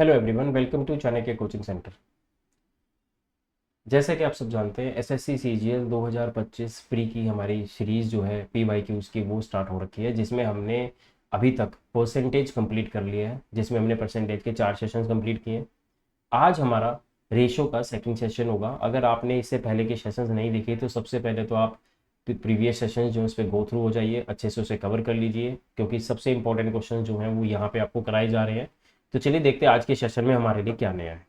Hello everyone, welcome to Chanakya coaching centre. जैसे कि आप सब जानते हैं, एसएससी सीजीएल 2025 प्री की हमारी सीरीज़ जो है पी वाई क्यूज़ की वो स्टार्ट हो रखी है, जिसमें हमने अभी तक परसेंटेज कंप्लीट कर लिया है, जिसमें हमने परसेंटेज के 4 सेशंस कंप्लीट किए। आज हमारा रेशो का सेकंड सेशन होगा। अगर आपने इससे पहले के सेशंस नहीं देखे तो सबसे पहले तो आप प्रीवियस सेशंस जो है उस पर गो थ्रू हो जाइए, अच्छे से उसे कवर कर लीजिए, क्योंकि सबसे इंपॉर्टेंट क्वेश्चन जो हैं वो यहाँ पे आपको कराए जा रहे हैं। तो चलिए देखते हैं आज के सेशन में हमारे लिए क्या नया है।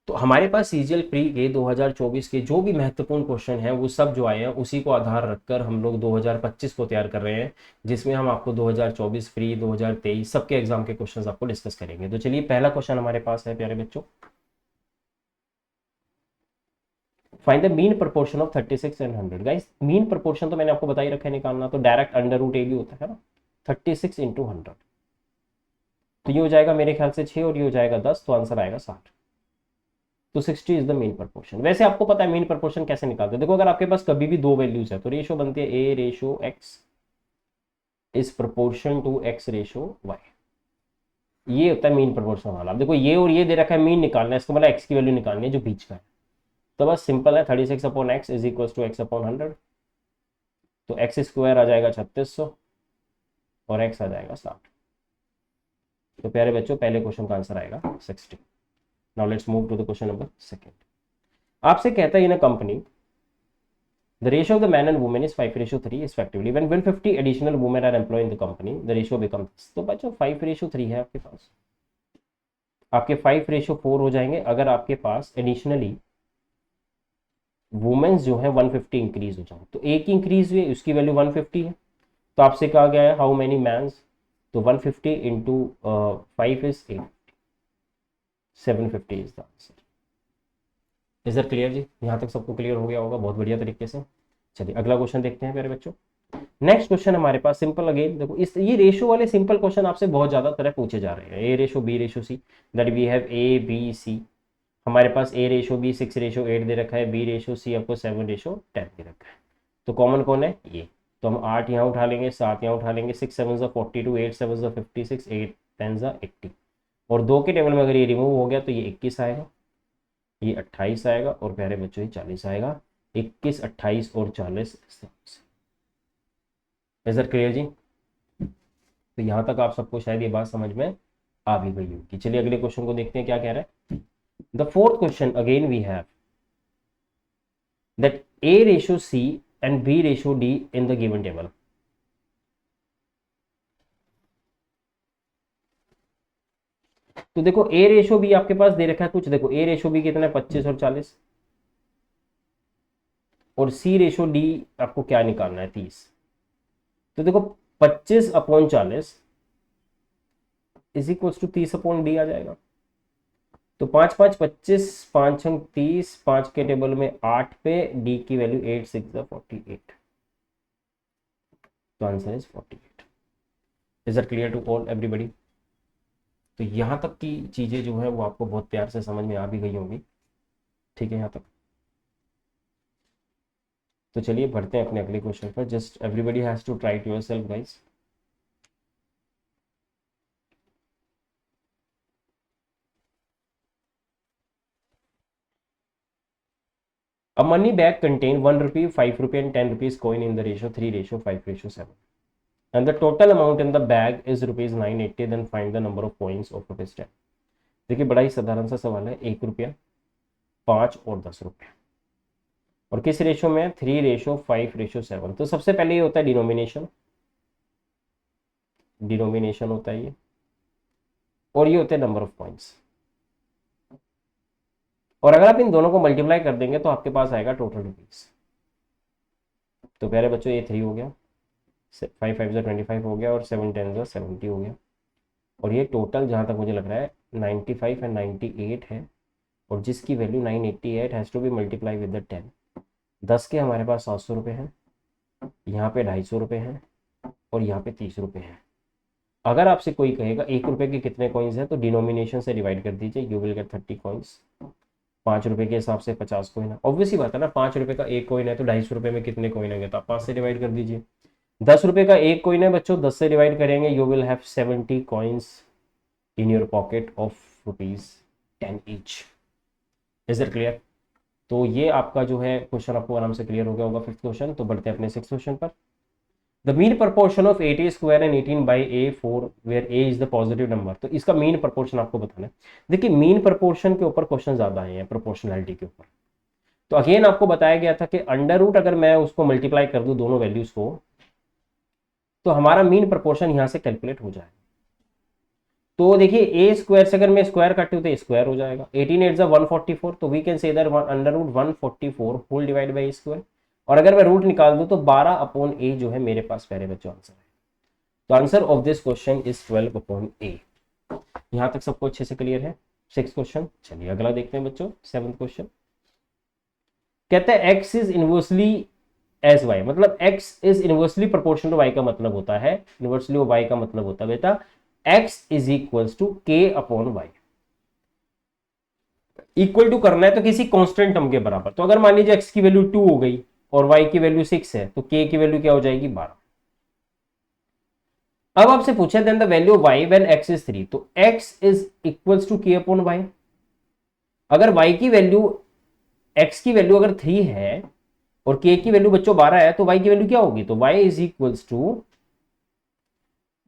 तो हमारे पास सीजीएल प्री के 2024 के जो भी महत्वपूर्ण क्वेश्चन हैं वो सब जो आए हैं उसी को आधार रखकर हम लोग 2025 को तैयार कर रहे हैं, जिसमें हम आपको 2024 प्री 2023 सबके एग्जाम के क्वेश्चंस आपको डिस्कस करेंगे। तो चलिए पहला क्वेश्चन हमारे पास है प्यारे बच्चों, find the mean proportion of 36 and 100। Guys mean proportion तो मैंने आपको बता ही रखा है निकालना, तो डायरेक्ट अंडर रूट ए भी होता है ना। 36 इंटू 100, तो ये हो जाएगा मेरे ख्याल से 6 और ये हो जाएगा 10, तो आंसर आएगा 60। तो 60 इज द मीन प्रोपोर्शन। वैसे आपको पता है मीन प्रोपोर्शन कैसे निकालते हैं। देखो अगर आपके पास कभी भी दो वैल्यूज है तो रेशो बनती है A ratio X is proportion to X ratio Y. ये होता है मीन प्रोपोर्शन वाला। अब देखो ये और ये दे रखा है, मीन निकालना है, इसको मतलब एक्स की वैल्यू निकालनी है जो बीच का है। तो बस सिंपल है, 36 upon x is equal to x upon 100। तो एक्स स्क्वायर आ जाएगा 3600 और एक्स आ जाएगा 60। तो प्यारे बच्चों पहले क्वेश्चन का आंसर आएगा 60। Now let's move to the question number second. आपसे कहता है in a company the ratio of the man and woman is 5:3 respectively when 150 additional women are employed in the company the ratio becomes this। तो बच्चों 5:3 है आपके पास, आपके 5:4 हो जाएंगे अगर आपके पास एडिशनली वुमेन्स जो है 150 इंक्रीज हो जाए। तो एक इंक्रीज हुई उसकी वैल्यू 150 है। तो आपसे कहा गया है हाउ मेनी मैंस, तो 150 into 5 is 8, 750 is the answer. Is that clear जी? यहाँ तक सबको क्लियर हो गया होगा बहुत बढ़िया तरीके से। चलिए अगला क्वेश्चन देखते हैं मेरे बच्चों। नेक्स्ट क्वेश्चन हमारे पास सिंपल अगेन। देखो इस ये रेशो वाले सिंपल क्वेश्चन आपसे बहुत ज्यादा तरह पूछे जा रहे हैं। A ratio B ratio C, that we have A B C. हमारे पास ए रेशो बी 6:8 दे रखा है, बी रेशो सी आपको 7:10 दे रखा है। तो कॉमन कौन है ये, तो हम 8 यहाँ उठा लेंगे, 7 यहाँ उठा लेंगे, 6 7 42, 8 7 56, 8 10 80। और दो के टेबल में अगर ये रिमूव हो गया तो ये 21 आएगा, ये 28 आएगा और प्यारे बच्चों ये 40 आएगा। 21 28 और 40। इज दैट क्लियर जी? तो यहां तक आप सबको शायद ये बात समझ में आ भी गई होगी। चलिए अगले क्वेश्चन को देखते हैं क्या कह रहा है। The fourth question again we have that A ratio C and B ratio D in the given table. तो देखो ए रेशो बी आपके पास दे रखा है कुछ, देखो ए रेशो बी कितना है 25 और 40, और सी रेशो डी आपको क्या निकालना है 30। तो देखो 25/40 इज इक्वल टू 30/डी आ जाएगा। तो 5 5 25, 5 6 30, 5 के टेबल में 8 पे, डी की वैल्यू 8 6 48। तो answer is 48। Is that clear to all everybody? तो यहाँ तक की चीज़ें जो है वो आपको बहुत प्यार से समझ में आ भी गई होंगी। ठीक है यहाँ तक। तो चलिए बढ़ते हैं अपने अगले क्वेश्चन पर। Just everybody has to try to yourself guys. A money bag contain 1 rupee, 5 rupee and 10 rupees coin in the ratio 3:5:7. And the total amount in the bag is rupees 980. Then find the number of coins of rupees 10। देखिए बड़ा ही साधारण सा सवाल है। 1 रुपया, 5 और 10 रुपया, और किस रेशो में है 3:5:7। तो सबसे पहले ये होता है डिनोमिनेशन, डिनोमिनेशन होता है ये, और ये होते हैं नंबर ऑफ कॉइन्स। और अगर आप इन दोनों को मल्टीप्लाई कर देंगे तो आपके पास आएगा टोटल रुपीज। तो प्यारे बच्चों ये 3 हो गया, 5 5 25 हो गया और 7 10 70 हो गया। और ये टोटल जहाँ तक मुझे लग रहा है 95 एंड 98 है, और जिसकी value 988 has to be multiply with the 10। 10 के हमारे पास 700 रुपये हैं, यहाँ पे 250 रुपये हैं और यहाँ पे 30 रुपये हैं। अगर आपसे कोई कहेगा 1 रुपये के कितने कॉइन्स हैं, तो डिनोमिनेशन से डिवाइड कर दीजिए, यू विल गेट 30 कॉइन्स। 5 रुपये के हिसाब से 50 कॉइन है, ऑब्वियसली बात है ना। 5 रुपये का एक कॉइन है तो 250 रुपये में कितने कॉइन होंगे, तो आप 5 से डिवाइड कर दीजिए। 10 रुपये का एक कॉइन है बच्चों, 10 से डिवाइड करेंगे, you will have 70 coins. In your pocket of ₹10 each. Is it clear? तो ये आपका जो है क्वेश्चन आपको आराम से क्लियर हो गया होगा, फिफ्थ क्वेश्चन। तो बढ़ते हैं अपने सिक्स क्वेश्चन पर। The mean proportion of 8a square and 18/a4 where a is the positive number. तो इसका मीन प्रपोर्शन आपको बताना है। देखिए मीन प्रपोर्शन के ऊपर क्वेश्चन ज्यादा आए हैं प्रोपोर्शनलिटी के ऊपर। तो अगेन आपको बताया गया था कि अंडर रूट अगर मैं उसको मल्टीप्लाई कर दूं दोनों वैल्यूज को, तो हमारा मीन प्रपोर्शन यहां से कैलकुलेट हो जाएगा। तो देखिए ए स्क्वायर से अगर मैं स्क्वायर काटूं तो स्क्वायर हो जाएगा। 18 8 144, तो we can say that under root 144 whole divide by square. और अगर मैं रूट निकाल दूं तो 12/a जो है मेरे पास प्यारे बच्चों आंसर है। तो answer of this question is 12/a। यहां तक सबको अच्छे से क्लियर है? Six question. चलिए अगला देखते हैं बच्चों, सेवंथ क्वेश्चन। कहते हैं x is inversely as y, मतलब x is inversely proportional to y का मतलब होता है, इनवर्सली y का मतलब होता है बेटा x is equals to k/y। Equal to करना है तो किसी कांस्टेंट टर्म के बराबर। तो अगर मान लीजिए x की वैल्यू 2 हो गई और y की वैल्यू 6 है, तो k की वैल्यू क्या हो जाएगी? 12। अब आपसे पूछा then the value y when x is 3, तो x is equals to k/y। अगर y की वैल्यू x की वैल्यू अगर 3 है और k की वैल्यू बच्चों 12 है, तो y की वैल्यू क्या होगी? तो y इज इक्वल्स टू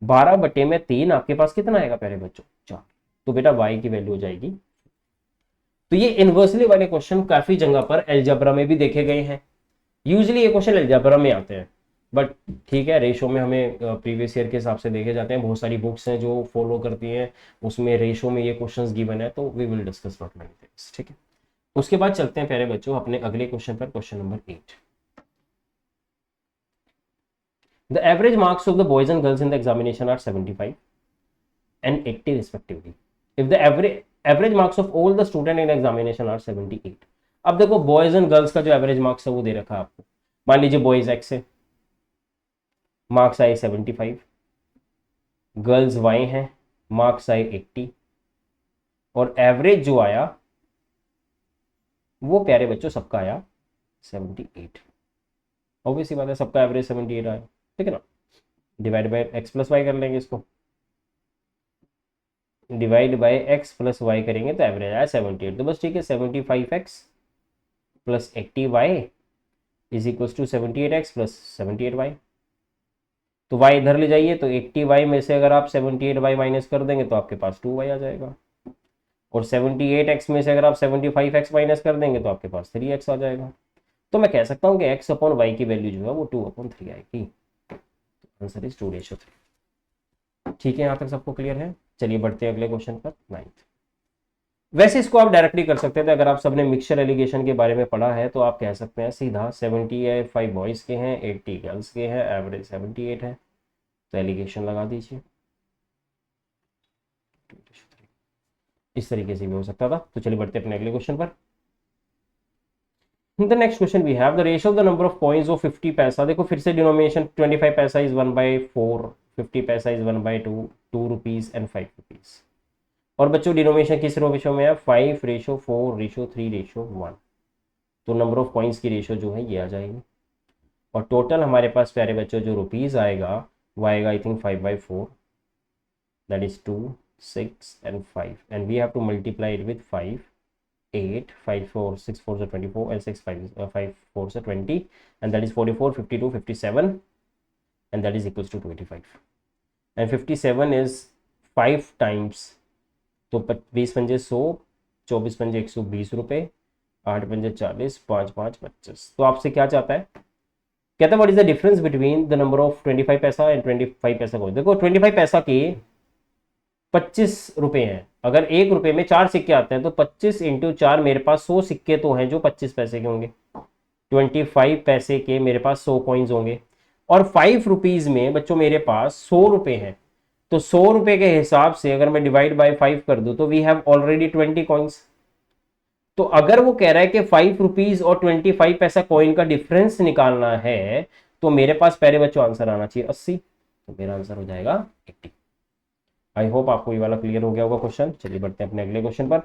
12/3। आपके पास कितना आएगा प्यारे बच्चों? 4। तो बेटा y की वैल्यू हो जाएगी। तो ये इनवर्सली वाले क्वेश्चन काफी जगह पर एलजेब्रा में भी देखे गए हैं। यूजली ये क्वेश्चन एलजेब्रा में आते हैं, बट ठीक है, रेशो में हमें प्रीवियस ईयर के हिसाब से देखे जाते हैं। बहुत सारी बुक्स हैं जो फॉलो करती हैं, उसमें रेशो में ये क्वेश्चंस गिवन है, तो we will discuss what many things. ठीक है, उसके बाद चलते हैं प्यारे बच्चों अपने अगले क्वेश्चन पर, question number 8। The average marks of the boys and girls in the examination are 75 and 80 respectively. If the average marks of all the student in examination are 78. अब देखो बॉयज एंड गर्ल्स का जो average marks है वो दे रखा है आपको। मान लीजिए बॉयज x है, मार्क्स आए 75, गर्ल्स y हैं, मार्क्स आए 80, और एवरेज जो आया वो प्यारे बच्चों सबका आया 78। ऑब्वियसली बात है, सबका एवरेज 78 आया, ठीक है ना। Divide by x plus y कर लेंगे, इसको divide by x plus y करेंगे तो एवरेज आया 78। तो बस ठीक है, 75x plus 80y is equal to 78x plus 78y। तो y इधर ले जाइए, तो 80y में से अगर आप 78y माइनस कर देंगे तो आपके पास 2y आ जाएगा, और 78x में से अगर आप 75x माइनस कर देंगे तो आपके पास 3x आ जाएगा। तो मैं कह सकता हूँ कि x/y की वैल्यू जो है वो 2/3 आएगी। Answer is 2:3। ठीक है, यहाँ तक सबको क्लियर है? चलिए बढ़ते हैं अगले क्वेश्चन पर, 9th। वैसे इसको आप डायरेक्टली कर सकते थे, अगर आप सबने मिक्सचर एलिगेशन के बारे में पढ़ा है तो आप कह सकते हैं सीधा 75 बॉयज के हैं, 80 गर्ल्स के हैं, एवरेज 78 है, तो एलिगेशन लगा दीजिए। इस तरीके से भी हो सकता था। तो चलिए बढ़ते अपने अगले क्वेश्चन पर। The next question we have the ratio of the number of coins of 50 paisa. देखो फिर से डिनोमिनेशन 25 पैसा इज 1/4, 50 पैसा इज 1/2, 2 रुपीज एंड 5 रुपीज। और बच्चों डिनोमिनेशन किस रेशो में है? 5:4:3:1। तो नंबर ऑफ कॉइन्स की रेशियो जो है ये आ जाएगी। और टोटल हमारे पास प्यारे बच्चों जो रुपीज आएगा वो आएगा I think 5/4, that is 2, 6 and 5, and we have to multiply it with 5, 8, 5 4 6 4 are 24, and 6 5 4 are 20, and that is 44, 52, 57, and that is equals to 25. And 57 is 5 times, तो 20 पंजे 100, 24 पंजे 120 रुपए, 8 पंजे 40, 5 5 25। तो आपसे क्या चाहता है? कहता है what is the difference between the number of 25 पैसा एंड 25 पैसा को। देखो 25 पैसा के 25 रुपए हैं, अगर 1 रुपए में 4 सिक्के आते हैं तो 25 इंटू 4, मेरे पास 100 सिक्के तो हैं जो 25 पैसे के होंगे। 25 पैसे के मेरे पास 100 कॉइन्स होंगे, और 5 रुपीज में बच्चों मेरे पास 100 रुपए हैं। तो 100 रुपए के हिसाब से अगर मैं डिवाइड बाय 5 कर दूं तो वी हैव ऑलरेडी 20 कॉइन्स। तो अगर वो कह रहा है कि 5 रुपीज और 25 पैसा कॉइन का डिफरेंस निकालना है, तो मेरे पास पहले बच्चों आंसर आना चाहिए 80। तो मेरा आंसर हो जाएगा 80। आई होप आपको ये वाला क्लियर हो गया होगा क्वेश्चन। चलिए बढ़ते हैं अपने अगले क्वेश्चन पर।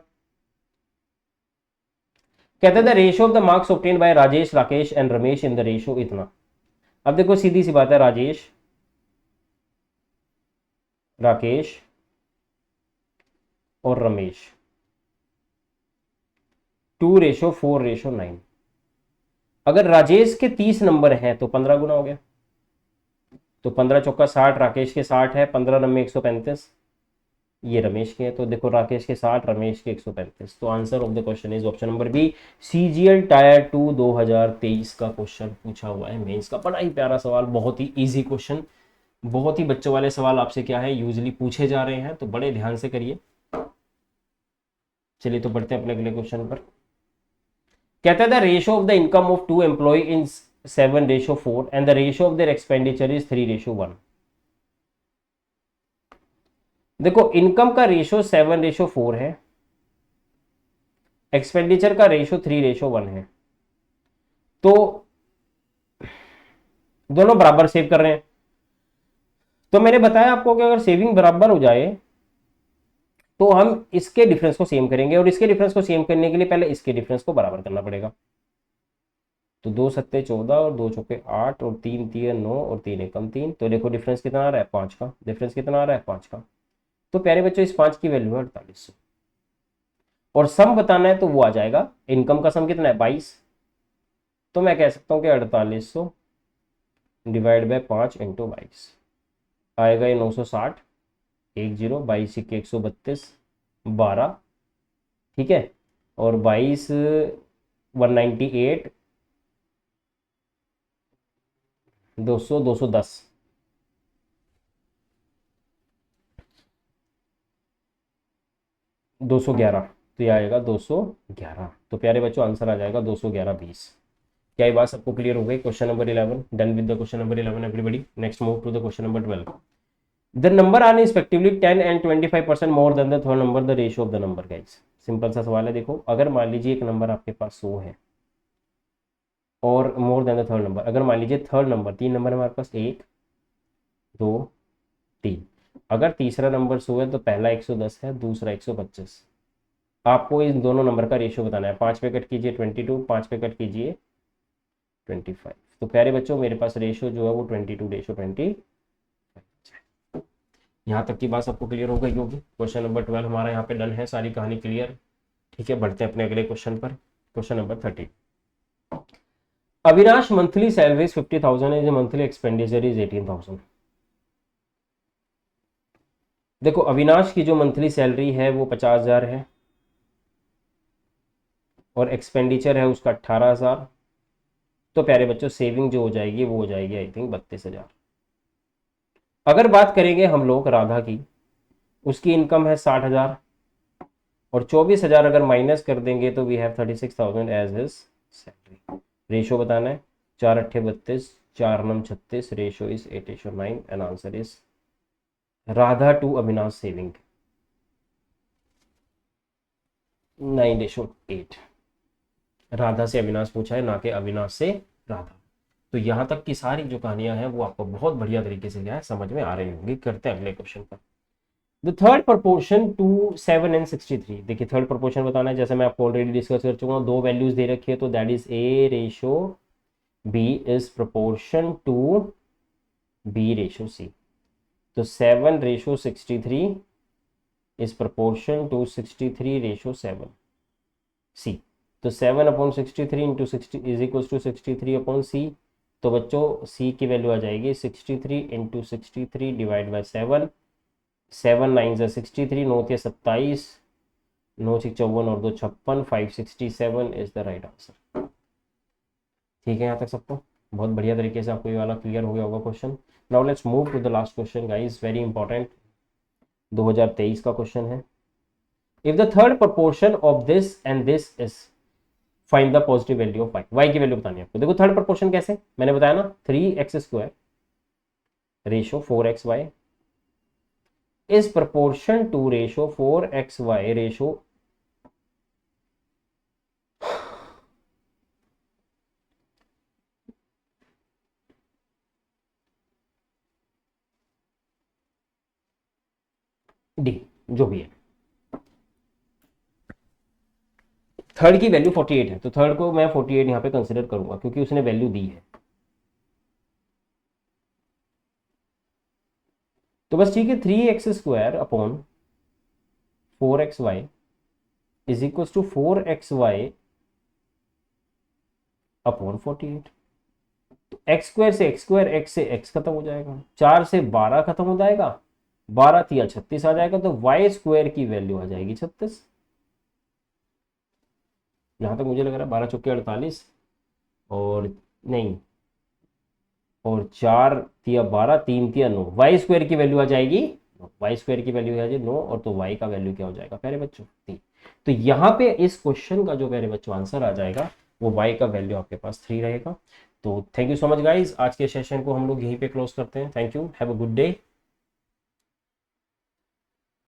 कहते हैं the ratio of the marks obtained by Rajesh, Rakesh and Ramesh in the ratio इतना। अब देखो सीधी सी बात है, राजेश, राकेश और रमेश 2:4:9। अगर राजेश के 30 नंबर हैं तो 15 गुना हो गया। तो 15 चौका 60, राकेश के 60 है, 15 नंबर 135, ये रमेश के है। तो देखो राकेश के 60, रमेश के 135। तो answer of the question is option number B. CGL tier 2 2023 का क्वेश्चन पूछा हुआ है मेंस का। बड़ा ही प्यारा सवाल, बहुत ही इजी क्वेश्चन, बहुत ही बच्चों वाले सवाल आपसे क्या है यूजली पूछे जा रहे हैं, तो बड़े ध्यान से करिए। चलिए तो बढ़ते हैं अपने अगले क्वेश्चन पर। कहता है the ratio of the income of two employ in 7:4 and the ratio of their expenditure is 3:1। देखो इनकम का रेशियो 7:4 है, एक्सपेंडिचर का रेशियो 3:1 है, तो दोनों बराबर सेव कर रहे हैं। तो मैंने बताया आपको कि अगर सेविंग बराबर हो जाए तो हम इसके डिफरेंस को सेम करेंगे, और इसके डिफरेंस को सेम करने के लिए पहले इसके डिफरेंस को बराबर करना पड़ेगा। तो 2 सत्ते 14 और 2 चौके 8 और 3 तिये 9 और 3 एकम 3। तो देखो डिफरेंस कितना आ रहा है 5 का, डिफरेंस कितना आ रहा है 5 का। तो प्यारे बच्चों इस 5 की वैल्यू है 4800, और सम बताना है तो वो आ जाएगा, इनकम का सम कितना है 22। तो मैं कह सकता हूँ कि 4800 डिवाइड बाय 5 इंटू 22 आएगा ये 960, 10, 22 सिक्के 132, 12, ठीक है, और 22 198, 200, 210, 211। तो ये आएगा 211। तो प्यारे बच्चों आंसर आ जाएगा 211:20। क्या ये बात सबको क्लियर हो गई? Question number 11 done with the question number 11 everybody. Next move to the question number 12। The number are respectively 10 and 25% more than the third number, the ratio of the number. Guys simple सा सवाल है। देखो अगर मान लीजिए एक number आपके पास 100 है और मोर देन द थर्ड नंबर, अगर मान लीजिए थर्ड नंबर 3 नंबर है हमारे पास 1 2 3, अगर तीसरा नंबर 100 है तो पहला 110 है, दूसरा 125। आपको इन दोनों नंबर का रेशियो बताना है। 5 पे कट कीजिए 22, 5 पे कट कीजिए 25। तो प्यारे बच्चों मेरे पास रेशियो जो है वो 22:20। यहाँ तक की बात सबको क्लियर हो गई होगी। क्वेश्चन नंबर 12 हमारा यहाँ पे डन है, सारी कहानी क्लियर। ठीक है, बढ़ते हैं अपने अगले क्वेश्चन पर। Question number 30। Avinash monthly salary is 50,000 as monthly expenditure is 18,000। देखो अविनाश की जो मंथली सैलरी है वो 50,000 है और एक्सपेंडिचर है उसका 18,000। तो प्यारे बच्चों सेविंग जो हो जाएगी वो हो जाएगी आई थिंक 32,000। अगर बात करेंगे हम लोग राधा की, उसकी इनकम है 60,000 और 24,000 अगर माइनस कर देंगे तो we have 36,000 as his salary. Ratio बताना है, 4 अट्ठे 32, 4 नम 36, ratio is 8:9 and answer is Radha to Avinash saving 9:8। Radha से अविनाश पूछा है, ना कि अविनाश से राधा। तो यहां तक की सारी जो कहानियां हैं वो आपको बहुत बढ़िया तरीके से क्या है समझ में आ रही होंगी। करते हैं अगले क्वेश्चन पर। The third proportion to 7 and 63। देखिए थर्ड प्रपोर्शन बताना है, जैसे मैं आपको ऑलरेडी डिस्कस कर चुका हूँ। दो वैल्यूज दे रखी है तो that is A ratio B is proportion to B ratio C. तो 7:63 इज प्रपोर्शन टू 63:7 सी। तो 7/63 इंटू 60 इज इक्वल टू 63/सी। तो बच्चों सी की वैल्यू आ जाएगी 63 इंटू 63 डिवाइड बाई 7। 7 9 जा 63, 9 या 27, 9 6 54 और 2 56, 567 इज द राइट आंसर। ठीक है यहाँ तक सबको बहुत बढ़िया तरीके से आपको ये वाला क्लियर हो गया होगा question. Now let's move to the last question guys, very important 2023 का क्वेश्चन है। If the third proportion of this and this is find the positive value of y. Y की वैल्यू बतानी है आपको। देखो थर्ड प्रोपोर्शन कैसे, मैंने बताया ना 3x² ratio 4xy is proportion to ratio 4xy ratio D, जो भी है। थर्ड की वैल्यू 48 है तो थर्ड को मैं 48 यहाँ पे कंसिडर करूंगा क्योंकि उसने वैल्यू दी है। तो बस ठीक है 3x² upon 4xy is equal to 4xy upon 48। तो एक्स स्क्वायर से एक्स स्क्वायर, एक्स से एक्स खत्म हो जाएगा, 4 से 12 खत्म हो जाएगा, 12 तिया 36 आ जाएगा, तो वाई स्क्वायर की वैल्यू आ जाएगी 36। जहां तक मुझे लग रहा है 12 चौके 48, और नहीं, और 4 तिया 12, 3 तिया 9, वाई स्क्वायर की वैल्यू आ जाएगी, वाई स्क्वायर की वैल्यू आ जाएगी 9, और तो वाई का वैल्यू क्या हो जाएगा प्यारे बच्चों 3। तो यहाँ पे इस क्वेश्चन का जो प्यारे बच्चों आंसर आ जाएगा वो वाई का वैल्यू आपके पास 3 रहेगा। तो thank you so much guys, आज के सेशन को हम लोग यहीं पे क्लोज करते हैं। Thank you, have a good day.